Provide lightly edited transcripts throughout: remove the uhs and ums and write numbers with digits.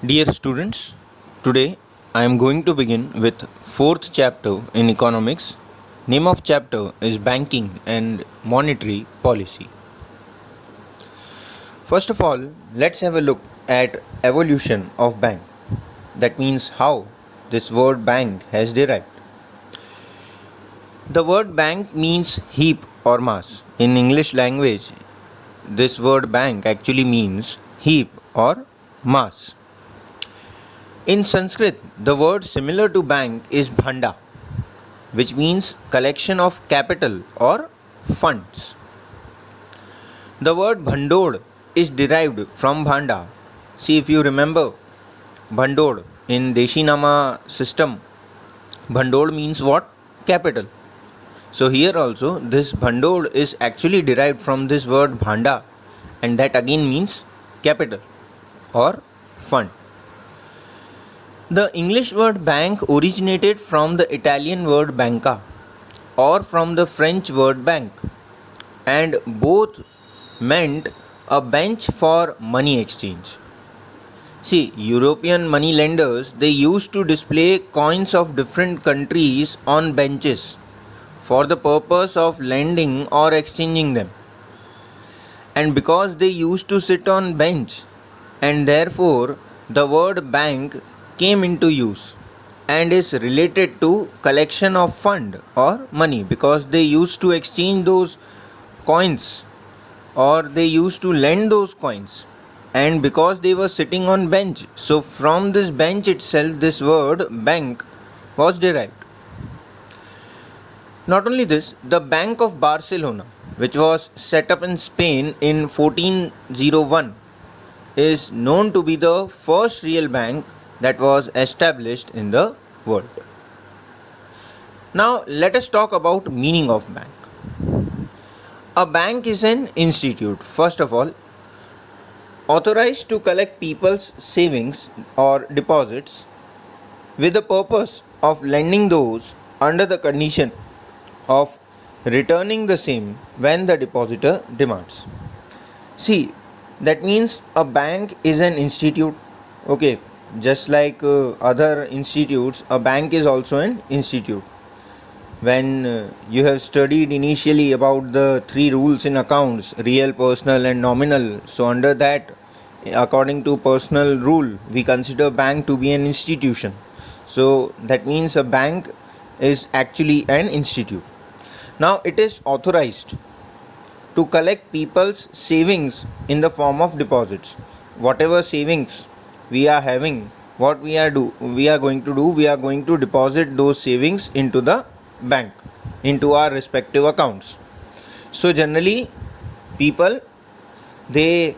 Dear students, today I am going to begin with fourth chapter in economics. Name of chapter is Banking and Monetary Policy. First of all, let's have a look at evolution of bank. That means how this word bank has derived. The word bank means heap or mass. In English language, this word bank actually means heap or mass. In Sanskrit, the word similar to bank is bhanda, which means collection of capital or funds. The word bhandod is derived from bhanda. See, if you remember bhandod in Deshinama system, bhandod means what? Capital. So here also this bhandod is actually derived from this word bhanda, and that again means capital or fund. The English word bank originated from the Italian word banca or from the French word bank, and both meant a bench for money exchange. See, European money lenders, they used to display coins of different countries on benches for the purpose of lending or exchanging them. And because they used to sit on bench, and therefore the word bank came into use and is related to collection of fund or money, because they used to exchange those coins or they used to lend those coins, and because they were sitting on bench, so from this bench itself this word bank was derived. Not only this, the Bank of Barcelona, which was set up in Spain in 1401, is known to be the first real bank that was established in the world. Now let us talk about meaning of bank. A bank is an institute, first of all, authorized to collect people's savings or deposits with the purpose of lending those under the condition of returning the same when the depositor demands. See, that means a bank is an institute. Okay, just like other institutes, a bank is also an institute. When you have studied initially about the three rules in accounts, real, personal and nominal, so under that, according to personal rule, we consider bank to be an institution. So that means a bank is actually an institute. Now it is authorized to collect people's savings in the form of deposits. Whatever savings we are having, what we are going to deposit those savings into the bank, into our respective accounts. So generally people, they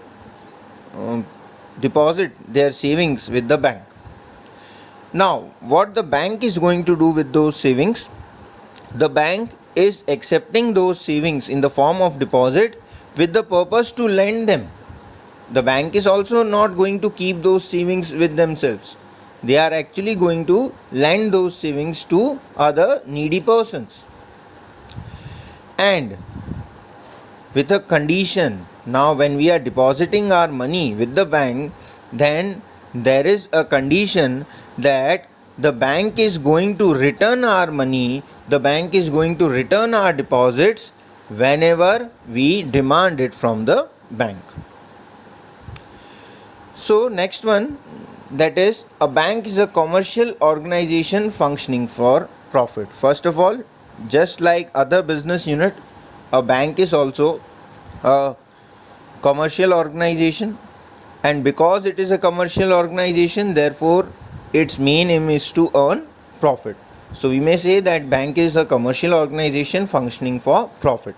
deposit their savings with the bank. Now what the bank is going to do with those savings? The bank is accepting those savings in the form of deposit with the purpose to lend them. The bank is also not going to keep those savings with themselves. They are actually going to lend those savings to other needy persons. And with a condition, now when we are depositing our money with the bank, then there is a condition that the bank is going to return our money, the bank is going to return our deposits whenever we demand it from the bank. So next one, that is, a bank is a commercial organization functioning for profit. First of all, just like other business unit, a bank is also a commercial organization, and because it is a commercial organization, therefore its main aim is to earn profit. So we may say that bank is a commercial organization functioning for profit.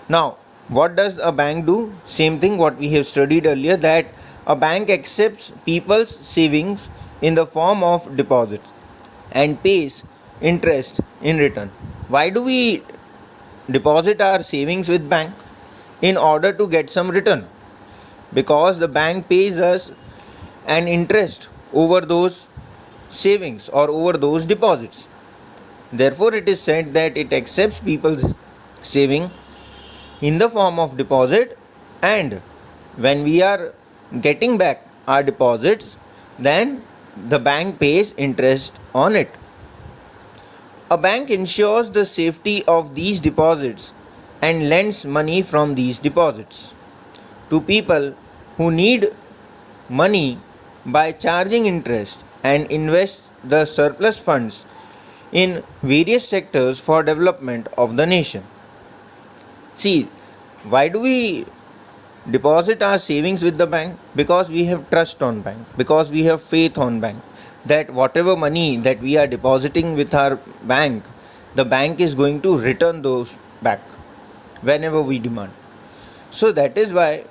Now what does a bank do? Same thing what we have studied earlier, that a bank accepts people's savings in the form of deposits and pays interest in return. Why do we deposit our savings with bank? In order to get some return, because the bank pays us an interest over those savings or over those deposits. Therefore it is said that it accepts people's saving in the form of deposit, and when we are getting back our deposits, then the bank pays interest on it. A bank ensures the safety of these deposits and lends money from these deposits to people who need money by charging interest and invest the surplus funds in various sectors for development of the nation. See, why do we deposit our savings with the bank? Because we have trust on bank, because we have faith on bank, that whatever money that we are depositing with our bank, the bank is going to return those back whenever we demand. So that is why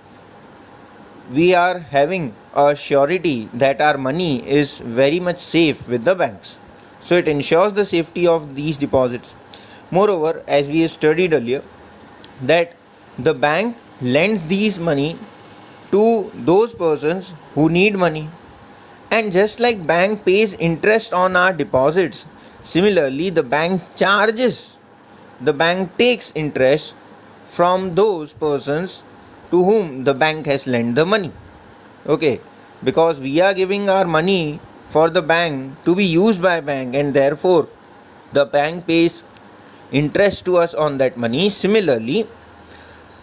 we are having a surety that our money is very much safe with the banks. So it ensures the safety of these deposits. Moreover, as we have studied earlier, that the bank lends these money to those persons who need money. And just like bank pays interest on our deposits, similarly the bank takes interest from those persons to whom the bank has lent the money. Okay, because we are giving our money for the bank to be used by bank, and therefore the bank pays interest to us on that money. Similarly,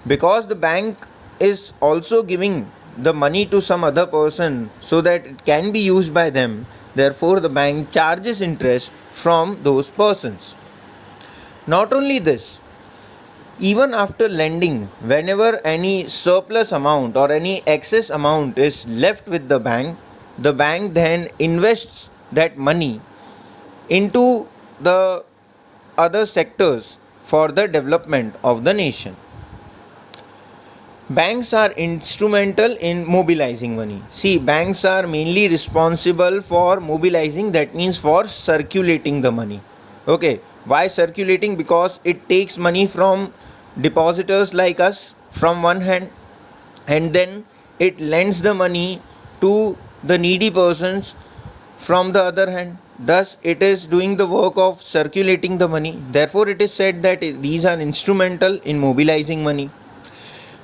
because the bank is also giving the money to some other person so that it can be used by them, therefore the bank charges interest from those persons. Not only this, even after lending, whenever any surplus amount or any excess amount is left with the bank then invests that money into the other sectors for the development of the nation. Banks are instrumental in mobilizing money. See, banks are mainly responsible for mobilizing, that means for circulating the money. Okay, why circulating? Because it takes money from depositors like us from one hand, and then it lends the money to the needy persons from the other hand. Thus, it is doing the work of circulating the money. Therefore, it is said that these are instrumental in mobilizing money.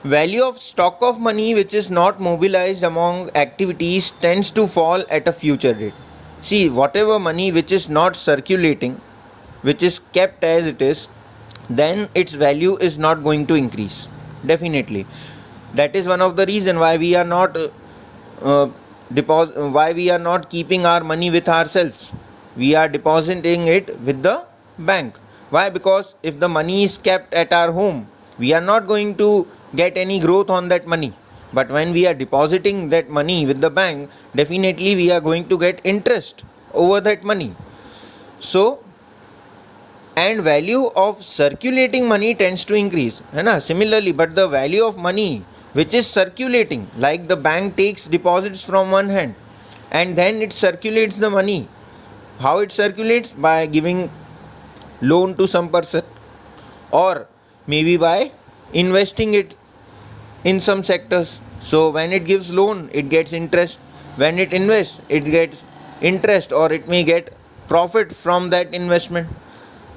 Value of stock of money which is not mobilized among activities tends to fall at a future date. See, whatever money which is not circulating, which is kept as it is, then its value is not going to increase. Definitely. That is one of the reason why we are not why we are not keeping our money with ourselves. We are depositing it with the bank. Why? Because if the money is kept at our home, we are not going to get any growth on that money. But when we are depositing that money with the bank, definitely we are going to get interest over that money. So, and value of circulating money tends to increase. Similarly, but the value of money which is circulating, like the bank takes deposits from one hand and then it circulates the money. How it circulates? By giving loan to some person, or maybe by investing it in some sectors. So when it gives loan, it gets interest. When it invests, it gets interest, or it may get profit from that investment.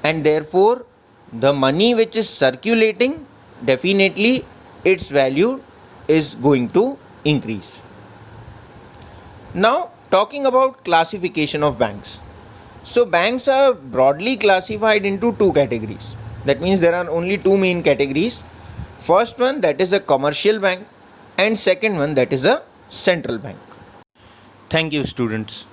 And therefore the money which is circulating, definitely its value is going to increase. Now, talking about classification of banks. So banks are broadly classified into two categories. That means there are only two main categories. First one, that is a commercial bank, and second one, that is a central bank. Thank you, students.